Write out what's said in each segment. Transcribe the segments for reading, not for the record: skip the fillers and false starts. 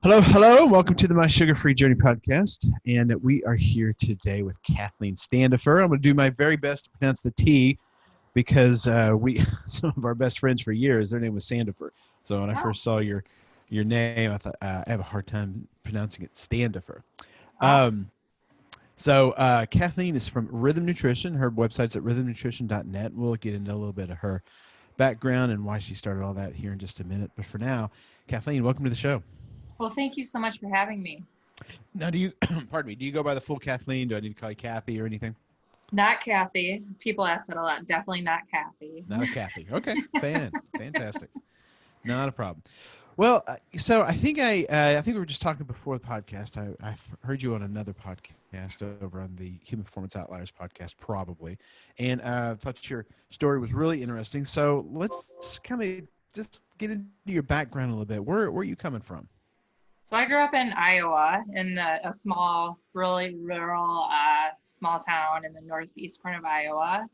Hello, hello. Welcome to the My Sugar Free Journey podcast. And we are here today with Kathleen Standafer. I'm going to do my very best to pronounce the T because some of our best friends for years, their name was Sandifer. So when I Oh, first saw your name, I thought I have a hard time pronouncing it Standafer. oh, Kathleen is from Rhythm Nutrition. Her website's at rhythmnutrition.net. We'll get into a little bit of her background and why she started all that here in just a minute. But for now, Kathleen, welcome to the show. well, thank you so much for having me. Now, do you, pardon me, do you go by the full Kathleen? Do I need to call you Kathy or anything? Not Kathy. People ask that a lot. Definitely not Kathy. Not a Kathy. Okay, fantastic. Not a problem. Well, so I think we were just talking before the podcast. I've heard you on another podcast over on the Human Performance Outliers podcast, probably, and thought your story was really interesting. So let's kind of just get into your background a little bit. Where are you coming from? So I grew up in Iowa in a small, really rural, small town in the northeast corner of Iowa.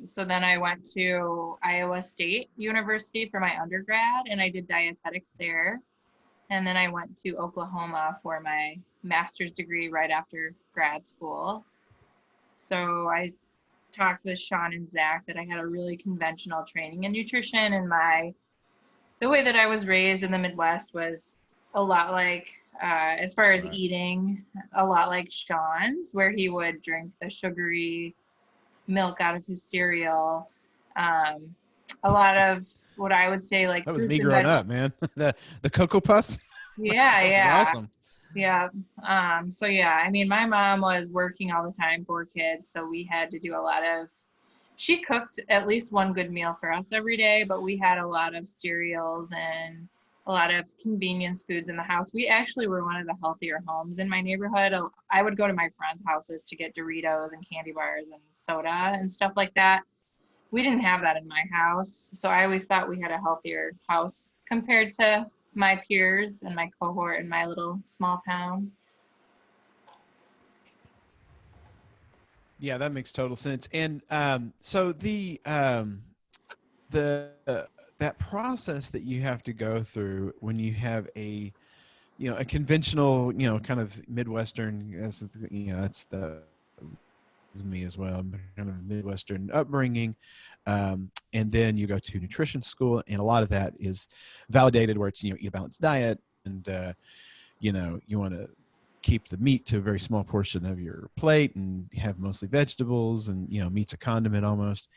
So then I went to Iowa State University for my undergrad, and I did dietetics there. And then I went to Oklahoma for my master's degree right after grad school. So I talked with Sean and Zach that I had a really conventional training in nutrition, and the way that I was raised in the Midwest was a lot like, as far as Right. eating, a lot like Sean's, where he would drink the sugary milk out of his cereal. Um, a lot of what I would say like That was fruits me and growing veg. up, man. the Cocoa Puffs. That Yeah, stuff is yeah. awesome. Yeah. So yeah, I mean, my mom was working all the time, for kids, so we had to do a lot of, she cooked at least one good meal for us every day, but we had a lot of cereals and a lot of convenience foods in the house. We actually were one of the healthier homes in my neighborhood. I would go to my friends' houses to get Doritos and candy bars and soda and stuff like that. We didn't have that in my house, so I always thought we had a healthier house compared to my peers and my cohort in my little small town. Yeah, that makes total sense. And so the that process that you have to go through when you have a conventional kind of Midwestern, that's the is me as well, kind of Midwestern upbringing, and then you go to nutrition school, and a lot of that is validated where it's eat a balanced diet, and you want to keep the meat to a very small portion of your plate and have mostly vegetables, and meat's a condiment almost.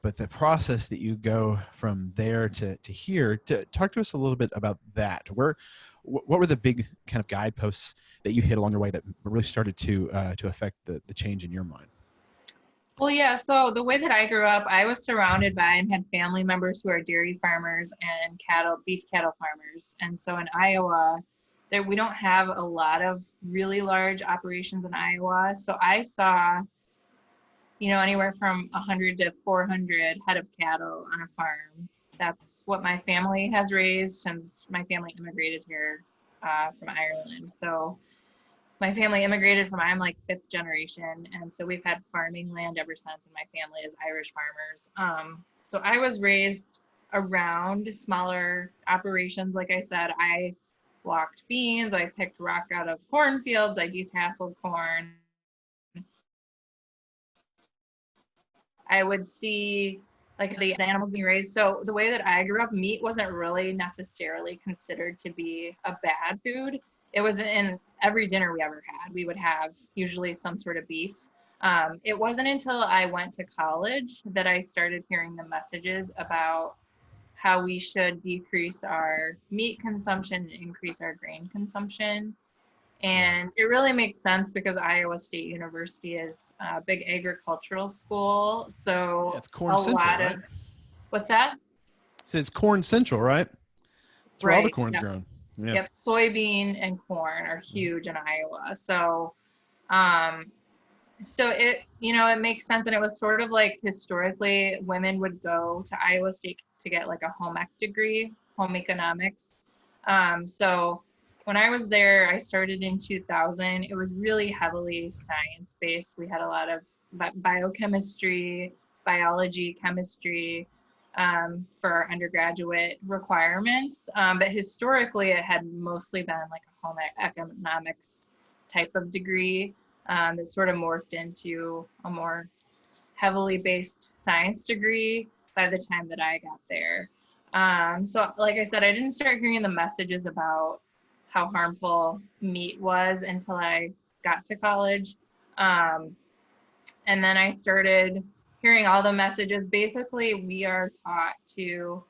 But the process that you go from there to here, to talk to us a little bit about that. What were the big kind of guideposts that you hit along your way that really started to affect the change in your mind? Well, yeah, so the way that I grew up, I was surrounded by and had family members who are dairy farmers and beef cattle farmers. And so in Iowa, there we don't have a lot of really large operations in Iowa. So I saw, anywhere from 100 to 400 head of cattle on a farm. That's what my family has raised since my family immigrated here from Ireland. So my family immigrated from, I'm like fifth generation, and so we've had farming land ever since, and my family is Irish farmers. So I was raised around smaller operations. Like I said, I walked beans, I picked rock out of cornfields, I detasseled corn. I would see like the animals being raised. So the way that I grew up, meat wasn't really necessarily considered to be a bad food. It was in every dinner we ever had. We would have usually some sort of beef. It wasn't until I went to college that I started hearing the messages about how we should decrease our meat consumption and increase our grain consumption. Right. And it really makes sense because Iowa State University is a big agricultural school. Yeah, So it's corn a central, lot right? of, what's that? So it's corn central, right? That's where all the Right. corn's Yep. grown. Yeah. Yep. Soybean and corn are Mhm. huge in Iowa. Um, so it makes sense. And it was sort of like historically women would go to Iowa State to get like a home ec degree, home economics. So when I was there, I started in 2000. It was really heavily science based. We had a lot of biochemistry, biology, chemistry. for our undergraduate requirements. But historically, it had mostly been like a home economics type of degree that sort of morphed into a more heavily based science degree by the time that I got there. So, like I said, I didn't start hearing the messages about how harmful meat was until I got to college. Um, and then I started hearing all the messages. Basically, we are taught to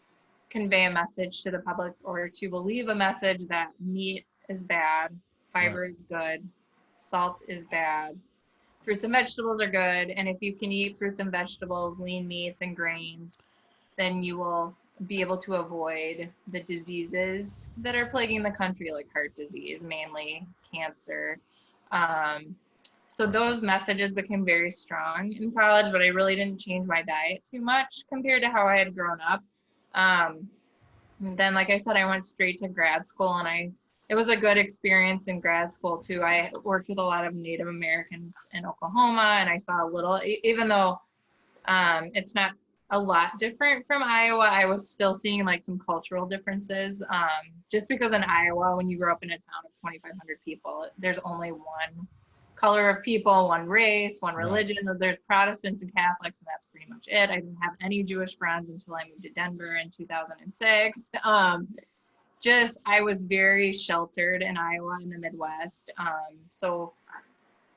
convey a message to the public or to believe a message that meat is bad, Right. fiber is good, salt is bad, fruits and vegetables are good. And if you can eat fruits and vegetables, lean meats and grains, then you will be able to avoid the diseases that are plaguing the country, like heart disease, mainly cancer. Um, so those messages became very strong in college, but I really didn't change my diet too much compared to how I had grown up. Um, and then, like I said, I went straight to grad school, and it was a good experience in grad school too. I worked with a lot of Native Americans in Oklahoma, and I saw a little, even though it's not a lot different from Iowa, I was still seeing like some cultural differences. Just because in Iowa, when you grow up in a town of 2,500 people, there's only one color of people, one race, one Right. religion. There's Protestants and Catholics, and that's pretty much it. I didn't have any Jewish friends until I moved to Denver in 2006. Just I was very sheltered in Iowa in the Midwest. So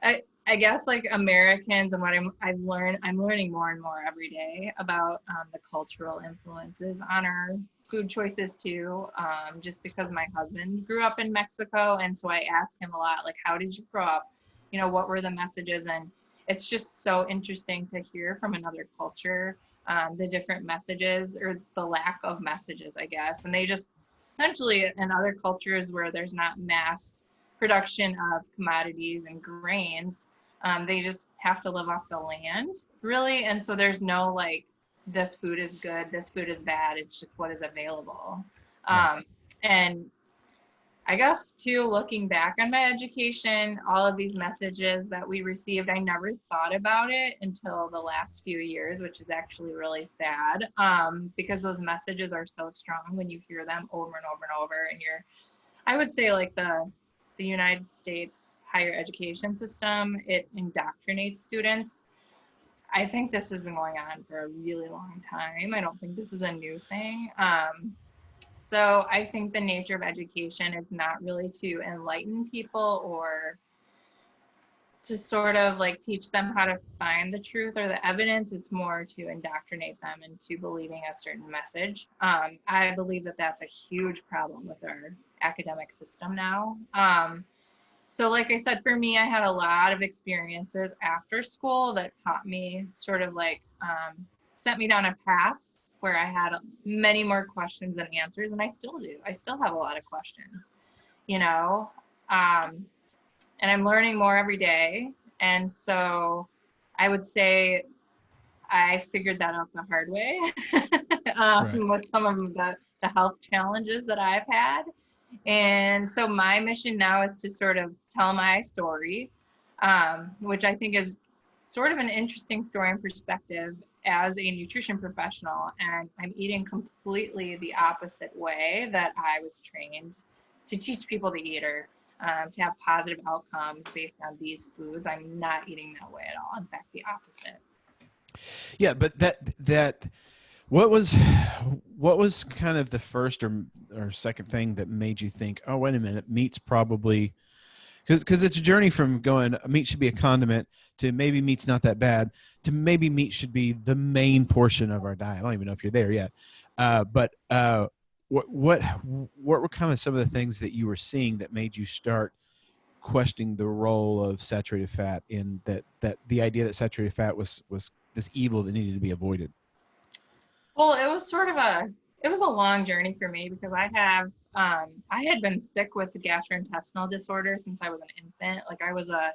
I guess like Americans and what I'm learning more and more every day about the cultural influences on our food choices too. Just because my husband grew up in Mexico, and so I ask him a lot, like, how did you grow up? You know, what were the messages? And it's just so interesting to hear from another culture the different messages or the lack of messages, I guess. And they just essentially in other cultures where there's not mass production of commodities and grains, they just have to live off the land, really. And so there's no like, this food is good, this food is bad. It's just what is available. Right. And I guess too, looking back on my education, all of these messages that we received, I never thought about it until the last few years, which is actually really sad, because those messages are so strong when you hear them over and over and over. And I would say like the United States higher education system, it indoctrinates students. I think this has been going on for a really long time. I don't think this is a new thing. So I think the nature of education is not really to enlighten people or to sort of like teach them how to find the truth or the evidence. It's more to indoctrinate them into believing a certain message. I believe that that's a huge problem with our academic system now. So like I said, for me, I had a lot of experiences after school that taught me sort of like sent me down a path where I had many more questions than answers, and I still do. I still have a lot of questions, you know, and I'm learning more every day. And so I would say I figured that out the hard way Right. with some of the health challenges that I've had. And so my mission now is to sort of tell my story, which I think is sort of an interesting story and perspective as a nutrition professional. And I'm eating completely the opposite way that I was trained to teach people to eat, or to have positive outcomes based on these foods. I'm not eating that way at all. In fact, the opposite. Yeah, but that what was kind of the first or second thing that made you think, oh, wait a minute, meat's probably, because it's a journey from going meat should be a condiment to maybe meat's not that bad to maybe meat should be the main portion of our diet. I don't even know if you're there yet, but what were kind of some of the things that you were seeing that made you start questioning the role of saturated fat in that the idea that saturated fat was this evil that needed to be avoided? Well, it was sort of it was a long journey for me because I had been sick with gastrointestinal disorder since I was an infant. Like I was a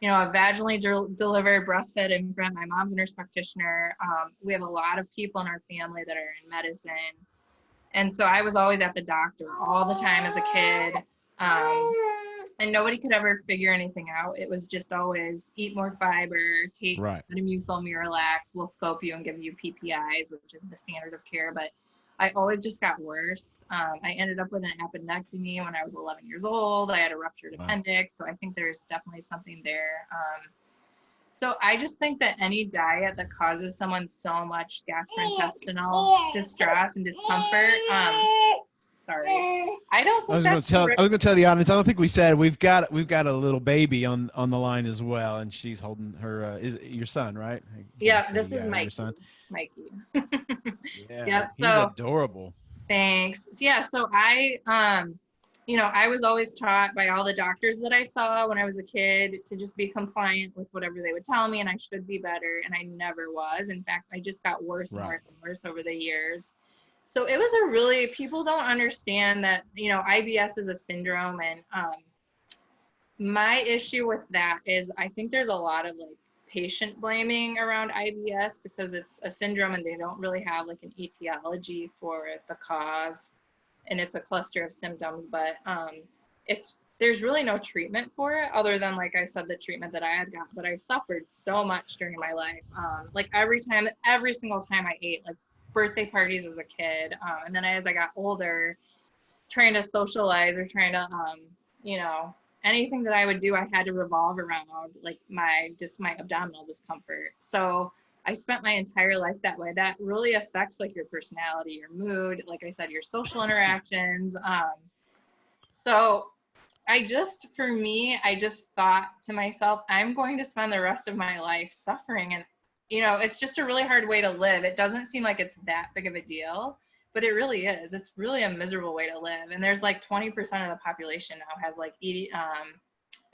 vaginally delivered breastfed infant. My mom's a nurse practitioner. We have a lot of people in our family that are in medicine. And so I was always at the doctor all the time as a kid. Um, and nobody could ever figure anything out. It was just always eat more fiber, take Right. Metamucil, Miralax, we'll scope you and give you PPIs, which is the standard of care. But I always just got worse. I ended up with an appendectomy when I was 11 years old. I had a ruptured Wow. appendix, so I think there's definitely something there. So I just think that any diet that causes someone so much gastrointestinal distress and discomfort, sorry, I don't I think was going that's to tell. I the was going to tell the audience. I don't think we said we've got a little baby on the line as well, and she's holding her. Is it your son, right? yeah, this is Your Mikey. son. Mikey. Yeah, Yep. he's So adorable. thanks. Yeah. So I was always taught by all the doctors that I saw when I was a kid to just be compliant with whatever they would tell me, and I should be better, and I never was. In fact, I just got worse and Right. worse and worse over the years. So it was a really, people don't understand that, IBS is a syndrome, and my issue with that is I think there's a lot of like patient blaming around IBS because it's a syndrome and they don't really have like an etiology for the cause, and it's a cluster of symptoms, but there's really no treatment for it other than, like I said, the treatment that I had got. But I suffered so much during my life, like every single time I ate, like birthday parties as a kid, and then as I got older, trying to socialize or trying to anything that I would do, I had to revolve around like my abdominal discomfort. So I spent my entire life that way. That really affects like your personality, your mood, like I said, your social interactions. So for me, I just thought to myself, I'm going to spend the rest of my life suffering. And, it's just a really hard way to live. It doesn't seem like it's that big of a deal, but it really is. It's really a miserable way to live. And there's like 20% of the population now has like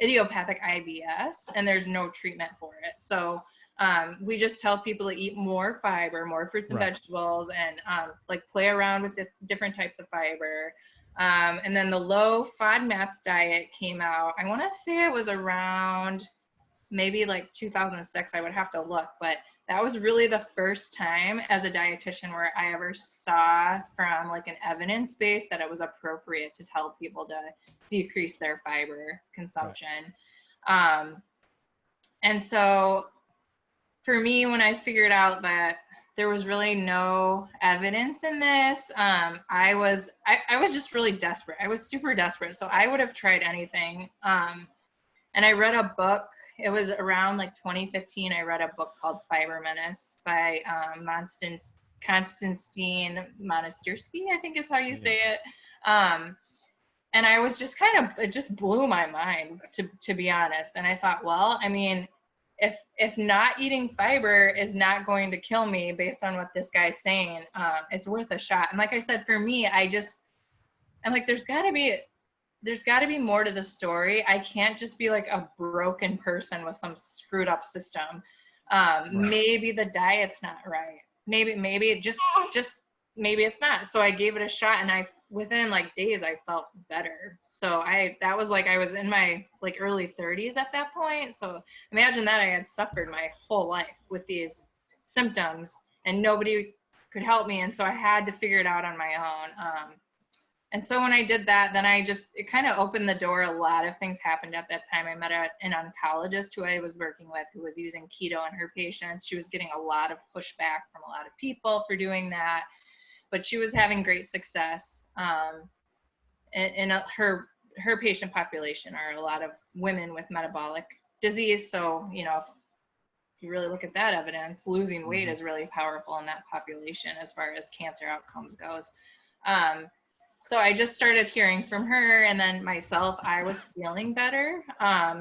idiopathic IBS, and there's no treatment for it. So we just tell people to eat more fiber, more fruits and vegetables, and like play around with the different types of fiber. And then the low FODMAPs diet came out. I want to say it was around maybe like 2006. I would have to look, but that was really the first time as a dietitian where I ever saw from like an evidence base that it was appropriate to tell people to decrease their fiber consumption. And so for me, when I figured out that there was really no evidence in this, I was just really desperate. I was super desperate. So I would have tried anything. And I read a book. It was around like 2015. I read a book called Fiber Menace by Konstantin Monastyrsky, I think is how you say it. And I was just it just blew my mind, to be honest. And I thought, well, I mean, if not eating fiber is not going to kill me based on what this guy's saying, it's worth a shot. And like I said, for me, I'm like, there's got to be more to the story. I can't just be like a broken person with some screwed up system. Maybe the diet's not right. Maybe just maybe it's not. So I gave it a shot, and within like days I felt better. So that was like I was in my like early 30s at that point. So imagine that I had suffered my whole life with these symptoms and nobody could help me, and so I had to figure it out on my own. And so when I did that, then it kind of opened the door. A lot of things happened at that time. I met an oncologist who I was working with who was using keto in her patients. She was getting a lot of pushback from a lot of people for doing that, but she was having great success. And her patient population are a lot of women with metabolic disease. So, if you really look at that evidence, losing weight is really powerful in that population as far as cancer outcomes goes. So I just started hearing from her, and then myself, I was feeling better.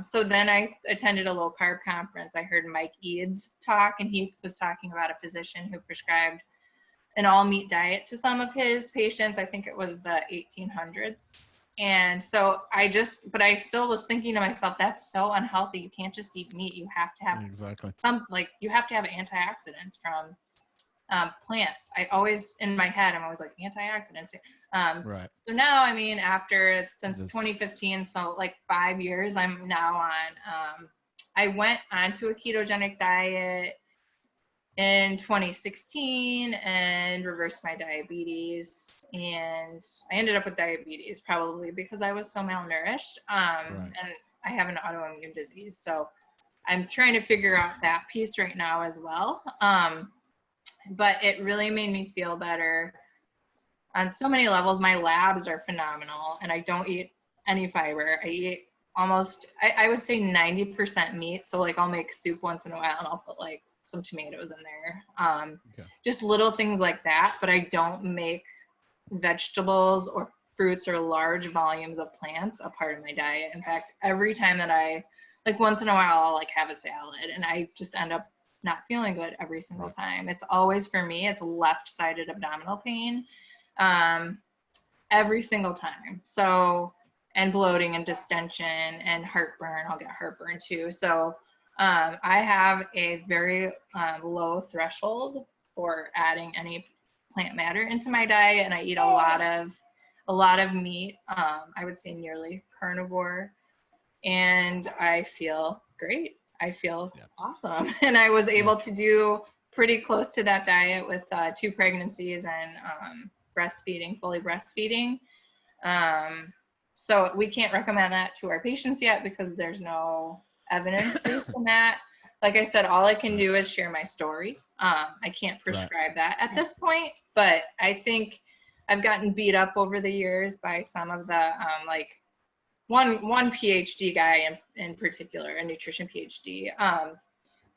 So then I attended a low carb conference. I heard Mike Eads talk, and he was talking about a physician who prescribed an all meat diet to some of his patients. I think it was the 1800s. And so I still was thinking to myself, that's so unhealthy. You can't just eat meat. You have to have you have to have antioxidants from plants. In my head, I'm always like antioxidants. So now, I mean, since 2015, so like 5 years, I'm now on, I went onto a ketogenic diet in 2016 and reversed my diabetes. And I ended up with diabetes probably because I was so malnourished. And I have an autoimmune disease. So I'm trying to figure out that piece right now as well. But it really made me feel better on so many levels. My labs are phenomenal, and I don't eat any fiber. I eat almost, I would say 90% meat. So like I'll make soup once in a while and I'll put like some tomatoes in there. Just little things like that, but I don't make vegetables or fruits or large volumes of plants a part of my diet. In fact, every time that like once in a while, I'll like have a salad and I just end up not feeling good every single time. It's always, for me, it's left-sided abdominal pain every single time. So, and bloating and distension and heartburn. I'll get heartburn too. So I have a very low threshold for adding any plant matter into my diet, and I eat a lot of meat. I would say nearly carnivore, and I feel great. I feel awesome, and I was able to do pretty close to that diet with 2 pregnancies and breastfeeding, fully breastfeeding. So we can't recommend that to our patients yet because there's no evidence based on that. Like I said, all I can do is share my story. I can't prescribe that at this point, but I think I've gotten beat up over the years by some of the like one PhD guy in particular, a nutrition PhD,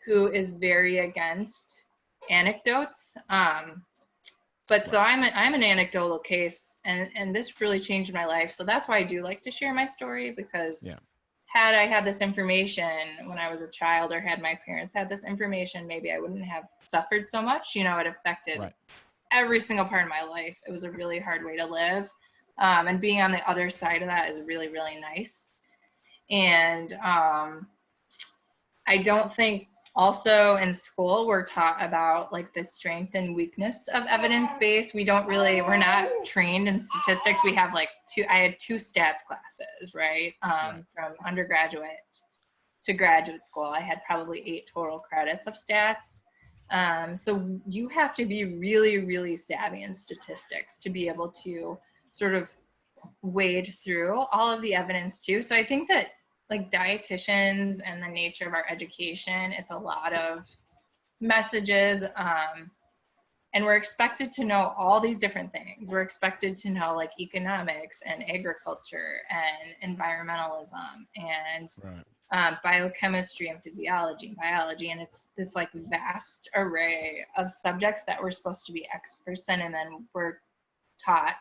who is very against anecdotes. But so I'm an anecdotal case, and this really changed my life. So that's why I do like to share my story, because had I had this information when I was a child, or had my parents had this information, maybe I wouldn't have suffered so much. You know, it affected every single part of my life. It was a really hard way to live. And being on the other side of that is really, really nice. And I don't think also in school we're taught about like the strength and weakness of evidence-based. We're not trained in statistics. We have like I had 2 stats classes, right? From undergraduate to graduate school. I had probably 8 total credits of stats. So you have to be really, really savvy in statistics to be able to sort of wade through all of the evidence too. So I think that like dietitians and the nature of our education, it's a lot of messages, and we're expected to know all these different things. We're expected to know like economics and agriculture and environmentalism and biochemistry and physiology and biology, and it's this like vast array of subjects that we're supposed to be experts in, and then we're taught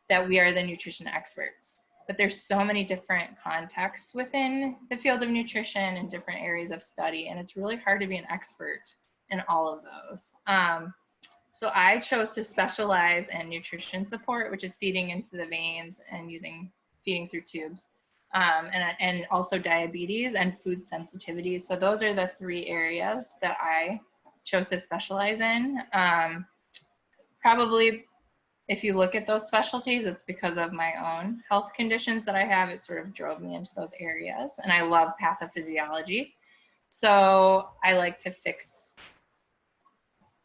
that we are the nutrition experts. But there's so many different contexts within the field of nutrition and different areas of study, and it's really hard to be an expert in all of those. So I chose to specialize in nutrition support, which is feeding into the veins and feeding through tubes, and also diabetes and food sensitivities. So those are the 3 areas that I chose to specialize in. Probably, if you look at those specialties, it's because of my own health conditions that I have. It sort of drove me into those areas, and I love pathophysiology. So I like to fix,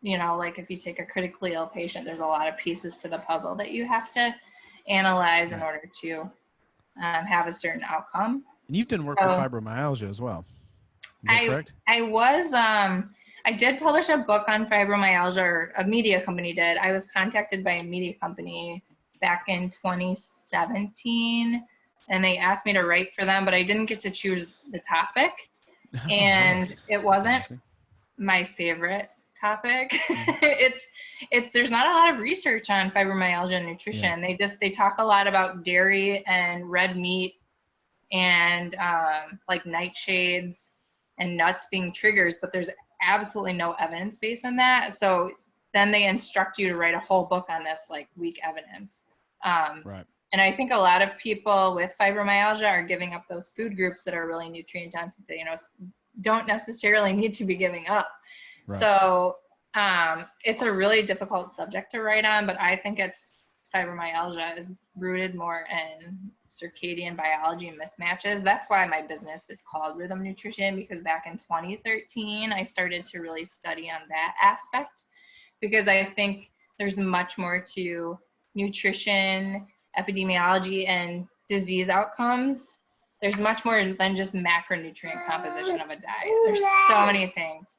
you know, like if you take a critically ill patient, there's a lot of pieces to the puzzle that you have to analyze in order to have a certain outcome. And you've done work with fibromyalgia as well. Is that correct? I did publish a book on fibromyalgia, or a media company did. I was contacted by a media company back in 2017, and they asked me to write for them, but I didn't get to choose the topic, and it wasn't my favorite topic. There's not a lot of research on fibromyalgia and nutrition. They talk a lot about dairy and red meat and like nightshades and nuts being triggers, but there's absolutely no evidence based on that. So then they instruct you to write a whole book on this like weak evidence. And I think a lot of people with fibromyalgia are giving up those food groups that are really nutrient dense that they, you know, don't necessarily need to be giving up. So it's a really difficult subject to write on, but I think it's fibromyalgia is rooted more in circadian biology mismatches. That's why my business is called Rhythm Nutrition, because back in 2013, I started to really study on that aspect, because I think there's much more to nutrition, epidemiology, and disease outcomes. There's much more than just macronutrient composition of a diet. There's so many things.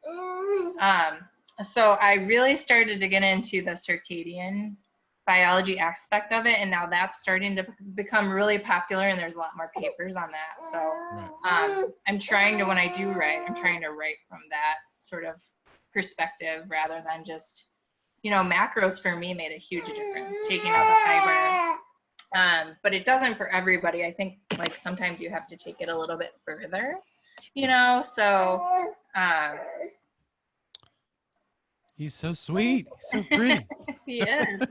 So I really started to get into the circadian biology aspect of it, and now that's starting to become really popular, and there's a lot more papers on that. So I'm trying to, when I do write, I'm trying to write from that sort of perspective rather than just, you know, macros for me made a huge difference, taking out the fiber. But it doesn't for everybody. I think like sometimes you have to take it a little bit further, you know, so he's so sweet. He's so pretty. he is.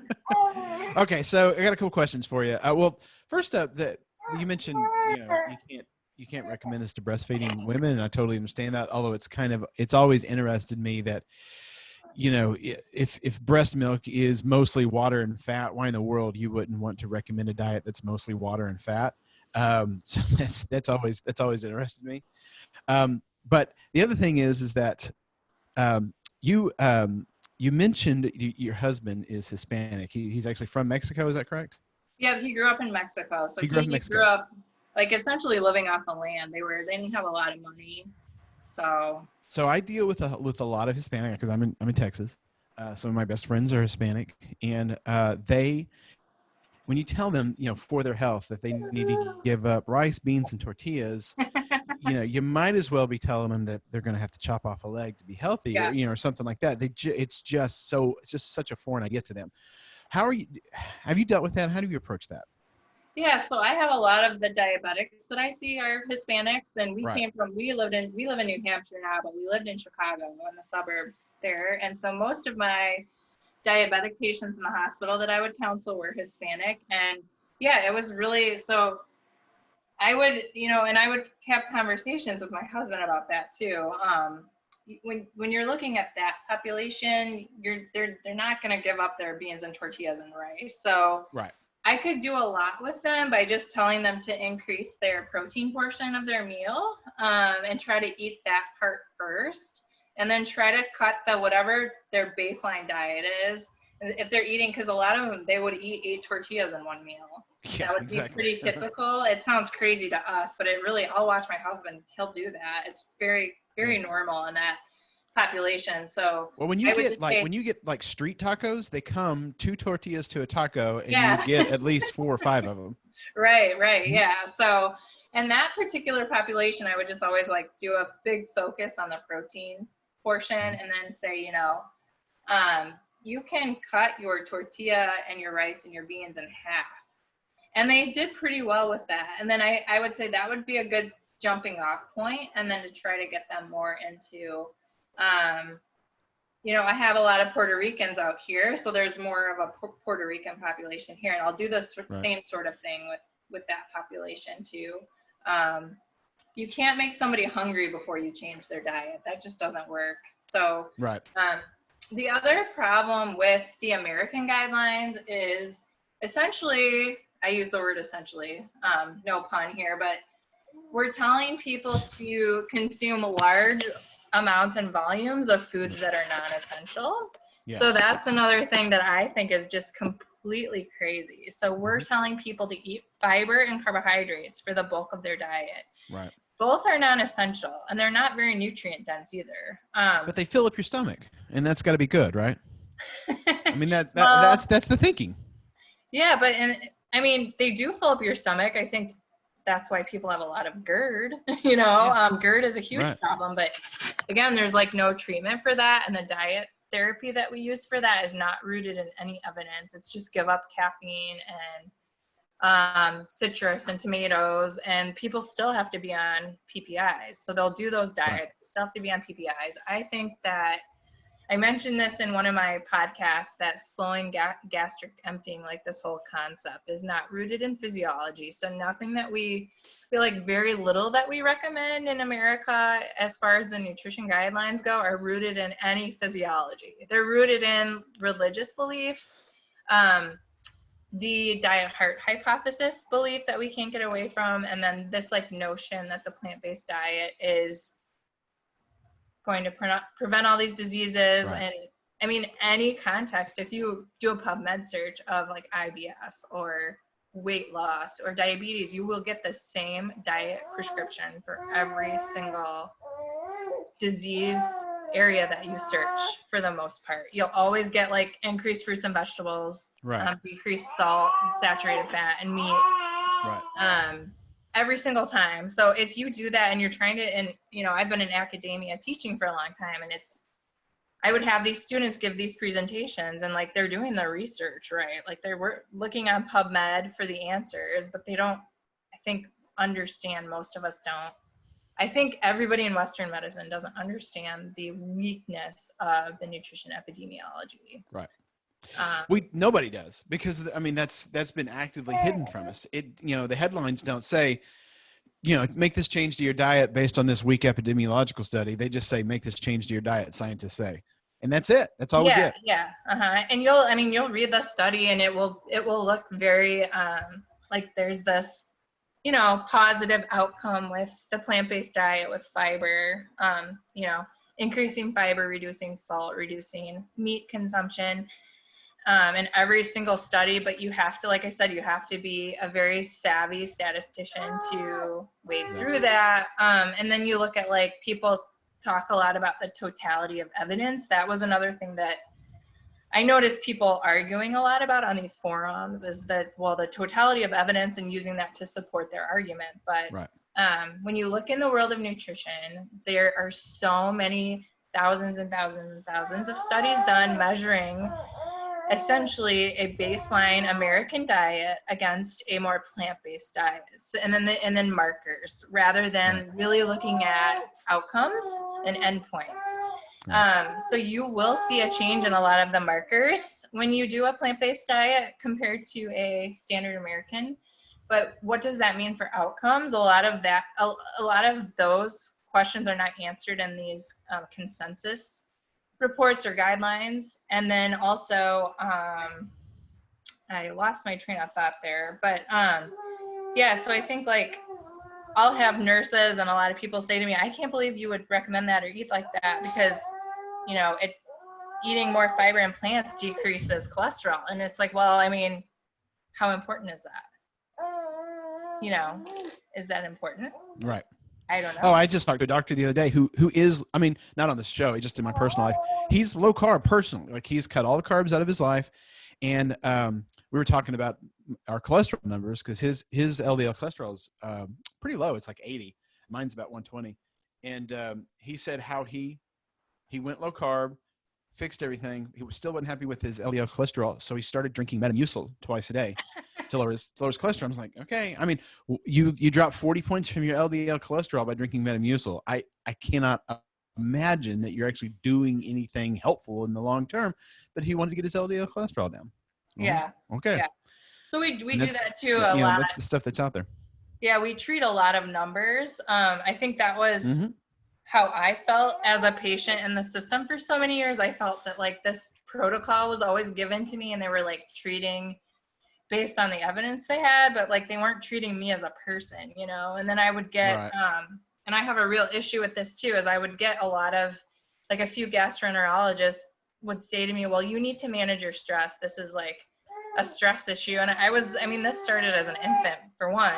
Okay, so I got a couple questions for you. Well, first up, that you mentioned, you know, you can't recommend this to breastfeeding women, and I totally understand that. Although it's always interested me that, you know, if breast milk is mostly water and fat, why in the world you wouldn't want to recommend a diet that's mostly water and fat? So that's always interested me. But the other thing is that you mentioned your husband is Hispanic. He's actually from Mexico. Is that correct? Yeah, he grew up in Mexico. So he grew up like essentially living off the land. They didn't have a lot of money. So I deal with a lot of Hispanic because I'm in Texas. Some of my best friends are Hispanic, and when you tell them, you know, for their health that they need to give up rice, beans, and tortillas, you know, you might as well be telling them that they're going to have to chop off a leg to be healthy, or, you know, or something like that. It's just such a foreign idea to them. Have you dealt with that? How do you approach that? Yeah, so I have a lot of the diabetics that I see are Hispanics, and we live in New Hampshire now, but we lived in Chicago in the suburbs there. And so most of my diabetic patients in the hospital that I would counsel were Hispanic. And yeah, it was really, so I would, you know, and I would have conversations with my husband about that too. When you're looking at that population, they're not going to give up their beans and tortillas and rice. So I could do a lot with them by just telling them to increase their protein portion of their meal, and try to eat that part first, and then try to cut whatever their baseline diet is. If they're eating, because a lot of them, they would eat 8 tortillas in one meal. Yeah, that would be pretty typical. It sounds crazy to us, but it really, I'll watch my husband, he'll do that. It's very, very normal in that population. So well, when you get like street tacos, they come 2 tortillas to a taco, and you get at least 4 or 5 of them. Right. Yeah. So, and that particular population, I would just always like do a big focus on the protein portion, and then say, you know, you can cut your tortilla and your rice and your beans in half. And they did pretty well with that. And then I would say that would be a good jumping off point, and then to try to get them more into, you know, I have a lot of Puerto Ricans out here, so there's more of a Puerto Rican population here, and I'll do the same sort of thing with that population too. You can't make somebody hungry before you change their diet. That just doesn't work. So the other problem with the American guidelines is essentially, I use the word essentially, no pun here, but we're telling people to consume large amounts and volumes of foods that are non-essential. So that's another thing that I think is just completely crazy. So we're telling people to eat fiber and carbohydrates for the bulk of their diet. Both are non-essential, and they're not very nutrient dense either. But they fill up your stomach, and that's got to be good, right? I mean, that's the thinking. Yeah, but I mean, they do fill up your stomach. I think that's why people have a lot of GERD. You know, GERD is a huge problem. But again, there's like no treatment for that, and the diet therapy that we use for that is not rooted in any evidence. It's just give up caffeine and citrus and tomatoes, and people still have to be on PPIs. So they'll do those diets, still have to be on PPIs. I think that I mentioned this in one of my podcasts, that slowing gastric emptying, like this whole concept, is not rooted in physiology. So nothing that we feel like, very little that we recommend in America as far as the nutrition guidelines go are rooted in any physiology. They're rooted in religious beliefs. the diet heart hypothesis belief that we can't get away from, and then this like notion that the plant-based diet is going to prevent all these diseases. Right. And I mean, any context, if you do a PubMed search of like IBS or weight loss or diabetes, you will get the same diet prescription for every single disease area that you search for the most part. You'll always get like increased fruits and vegetables, Right. decreased salt, saturated fat, and meat. Right. Every single time. So if you do that and you're trying to, and you know, I've been in academia teaching for a long time, and I would have these students give these presentations and like they're doing their research, right? Like they're looking on PubMed for the answers, but they don't, I think, understand, most of us don't. I think everybody in Western medicine doesn't understand the weakness of the nutrition epidemiology. Right. Nobody does, because I mean that's been actively hidden from us. The headlines don't say, make this change to your diet based on this weak epidemiological study. They just say, make this change to your diet, scientists say, and that's it. That's all we get. Yeah. And you'll read the study, and it will look very like there's this, positive outcome with the plant-based diet with fiber, increasing fiber, reducing salt, reducing meat consumption. In every single study, but you have to, like I said, you have to be a very savvy statistician to wade through that. And then you look at like people talk a lot about the totality of evidence. That was another thing that I noticed people arguing a lot about on these forums, is that, well, the totality of evidence and using that to support their argument. But right. When you look in the world of nutrition, there are so many thousands and thousands and thousands of studies done measuring essentially a baseline American diet against a more plant-based diet, and then markers, rather than really looking at outcomes and endpoints. So you will see a change in a lot of the markers when you do a plant-based diet compared to a standard American. But what does that mean for outcomes? A lot of those questions are not answered in these consensus reports or guidelines. And then also, I lost my train of thought there, but so I think like I'll have nurses and a lot of people say to me, I can't believe you would recommend that or eat like that, because eating more fiber and plants decreases cholesterol. And it's like, well, I mean, how important is that? Is that important? Right. I don't know. Oh, I just talked to a doctor the other day who is, I mean, not on the show, just in my personal life. He's low carb personally. Like, he's cut all the carbs out of his life. And we were talking about our cholesterol numbers, because his LDL cholesterol is pretty low. It's like 80. Mine's about 120. And he said how he went low carb, fixed everything. He still wasn't happy with his LDL cholesterol, so he started drinking Metamucil twice a day to lower his cholesterol. I was like, okay. I mean, you drop 40 points from your LDL cholesterol by drinking Metamucil. I cannot imagine that you're actually doing anything helpful in the long term. But he wanted to get his LDL cholesterol down. Yeah. Okay. Yeah. So we do that too a lot. That's the stuff that's out there. Yeah, we treat a lot of numbers. I think that was how I felt as a patient in the system for so many years. I felt that like this protocol was always given to me, and they were like treating based on the evidence they had, but like they weren't treating me as a person, And then I would get, and I have a real issue with this too, is I would get a lot of, like, a few gastroenterologists would say to me, well, you need to manage your stress. This is like a stress issue. And this started as an infant, for one.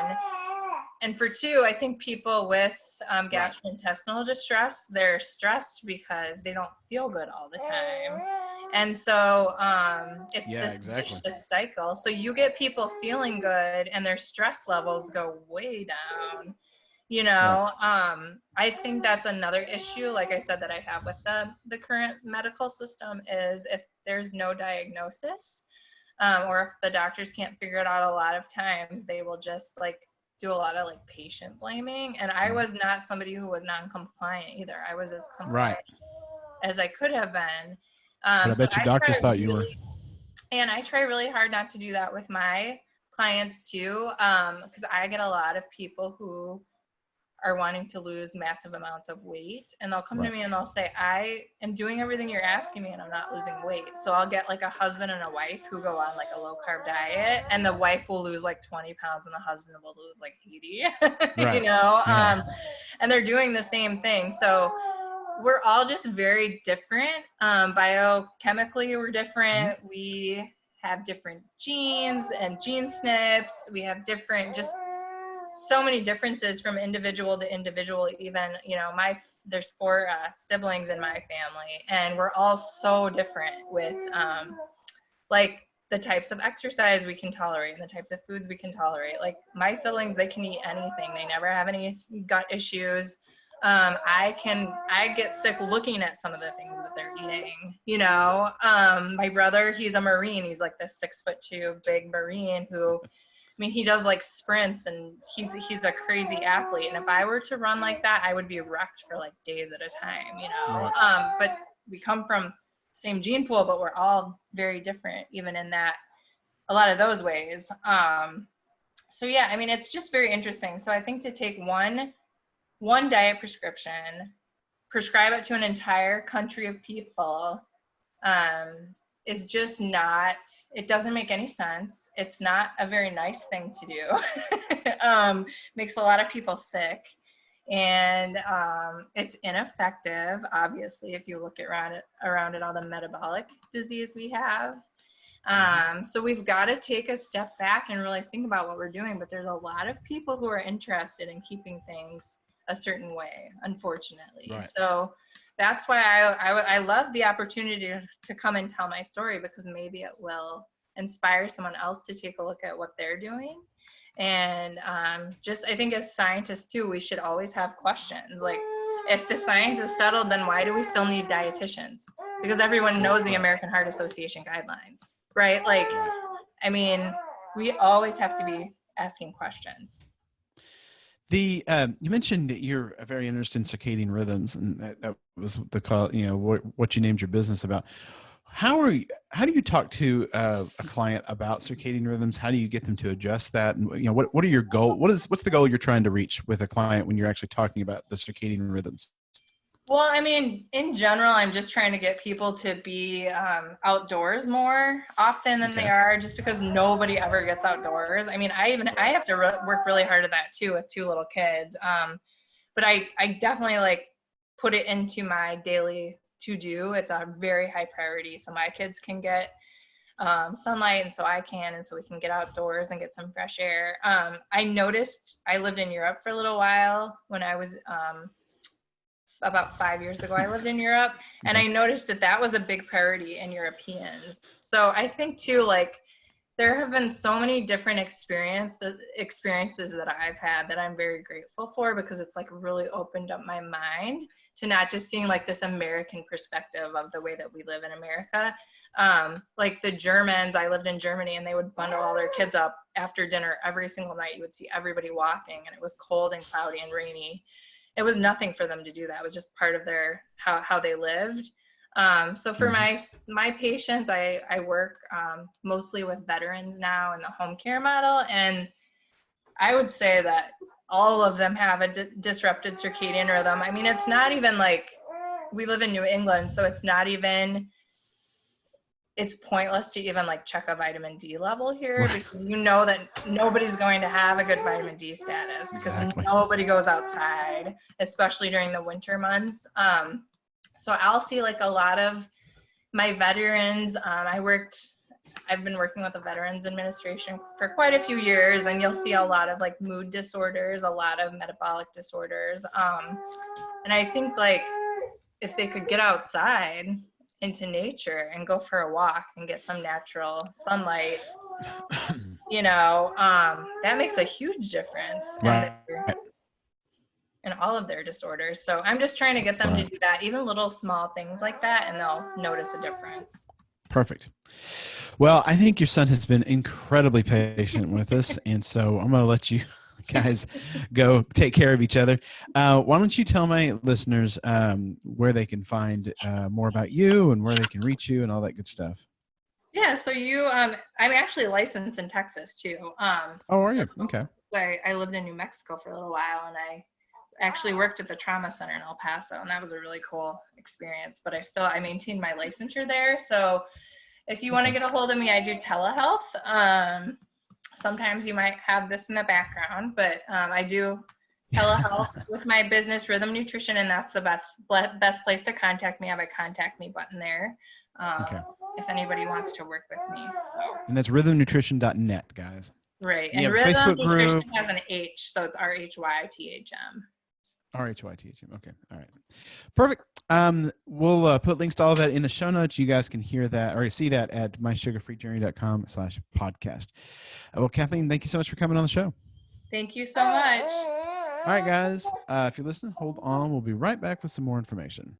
And for two, I think people with gastrointestinal distress, they're stressed because they don't feel good all the time. And so it's this vicious cycle. So you get people feeling good and their stress levels go way down. I think that's another issue, like I said, that I have with the current medical system, is if there's no diagnosis, or if the doctors can't figure it out, a lot of times they will just like do a lot of like patient blaming. And I was not somebody who was non-compliant either. I was as compliant as I could have been. But I bet your doctors thought you were. And I try really hard not to do that with my clients too, because I get a lot of people who are wanting to lose massive amounts of weight, and they'll come to Right. me and they'll say, I am doing everything you're asking me and I'm not losing weight. So I'll get like a husband and a wife who go on like a low carb diet, and the wife will lose like 20 pounds and the husband will lose like 80, Right. you know, Yeah. and they're doing the same thing. So we're all just very different. Biochemically, we're different. We have different genes and gene SNPs. We have different, just so many differences from individual to individual. Even, you know, there's 4 siblings in my family, and we're all so different with like the types of exercise we can tolerate and the types of foods we can tolerate. Like my siblings, they can eat anything. They never have any gut issues. I get sick looking at some of the things that they're eating, you know. My brother, he's a Marine. He's like this 6'2" big Marine who, I mean, he does like sprints, and he's a crazy athlete. And if I were to run like that, I would be wrecked for like days at a time, you know. Right. But we come from same gene pool, but we're all very different, even in that, a lot of those ways. So yeah, I mean, it's just very interesting. So I think to take one diet prescription, prescribe it to an entire country of people, is just not, it doesn't make any sense. It's not a very nice thing to do. Makes a lot of people sick. And it's ineffective, obviously, if you look around at all the metabolic disease we have. So we've got to take a step back and really think about what we're doing. But there's a lot of people who are interested in keeping things a certain way, unfortunately. Right. So that's why I love the opportunity to come and tell my story, because maybe it will inspire someone else to take a look at what they're doing. And just, I think as scientists too, we should always have questions. Like, if the science is settled, then why do we still need dietitians? Because everyone knows the American Heart Association guidelines, right? Like, I mean, we always have to be asking questions. The you mentioned that you're very interested in circadian rhythms, and that was the call. You know what you named your business about. How do you talk to a client about circadian rhythms? How do you get them to adjust that? And you know what are your goal? What's the goal you're trying to reach with a client when you're actually talking about the circadian rhythms? Well, I mean, in general, I'm just trying to get people to be outdoors more often than they are, just because nobody ever gets outdoors. I mean, I have to work really hard at that too with 2 little kids. But I definitely like put it into my daily to do. It's a very high priority, so my kids can get sunlight, and so I can, and so we can get outdoors and get some fresh air. I noticed, I lived in Europe for a little while when I was about 5 years ago. I lived in Europe, and I noticed that was a big priority in Europeans. So I think too, like, there have been so many different experiences that I've had that I'm very grateful for, because it's like really opened up my mind to not just seeing like this American perspective of the way that we live in America. Like the Germans, I lived in Germany, and they would bundle all their kids up after dinner every single night. You would see everybody walking, and it was cold and cloudy and rainy. It was nothing for them to do that. It was just part of their how they lived. So for my patients, I work mostly with veterans now in the home care model, and I would say that all of them have a disrupted circadian rhythm. I mean, it's not even like, we live in New England, so it's pointless to even like check a vitamin D level here, because you know that nobody's going to have a good vitamin D status, because nobody goes outside, especially during the winter months. So I'll see like a lot of my veterans. I've been working with the Veterans Administration for quite a few years, and you'll see a lot of like mood disorders, a lot of metabolic disorders. And I think like if they could get outside into nature and go for a walk and get some natural sunlight, you know, that makes a huge difference in all of their disorders. So I'm just trying to get them to do that, even little small things like that, and they'll notice a difference. Perfect. Well, I think your son has been incredibly patient with us, and so I'm going to let you guys go take care of each other. Why don't you tell my listeners where they can find more about you and where they can reach you and all that good stuff? Yeah, so I'm actually licensed in Texas too. Oh, are you? Okay. I lived in New Mexico for a little while, and actually worked at the trauma center in El Paso, and that was a really cool experience. But I maintained my licensure there. So if you want to get a hold of me, I do telehealth. Sometimes you might have this in the background, but I do telehealth with my business, Rhythm Nutrition, and that's the best place to contact me. I have a contact me button there if anybody wants to work with me. So. And that's rhythmnutrition.net, guys. Right. And and Rhythm Rhythm Nutrition group has an H, so it's RHYTHM. RHYTHM. Okay. All right. Perfect. We'll put links to all of that in the show notes. You guys can hear that or see that at mysugarfreejourney.com/podcast. Well, Kathleen, thank you so much for coming on the show. Thank you so much. All right, guys. If you're listening, hold on. We'll be right back with some more information.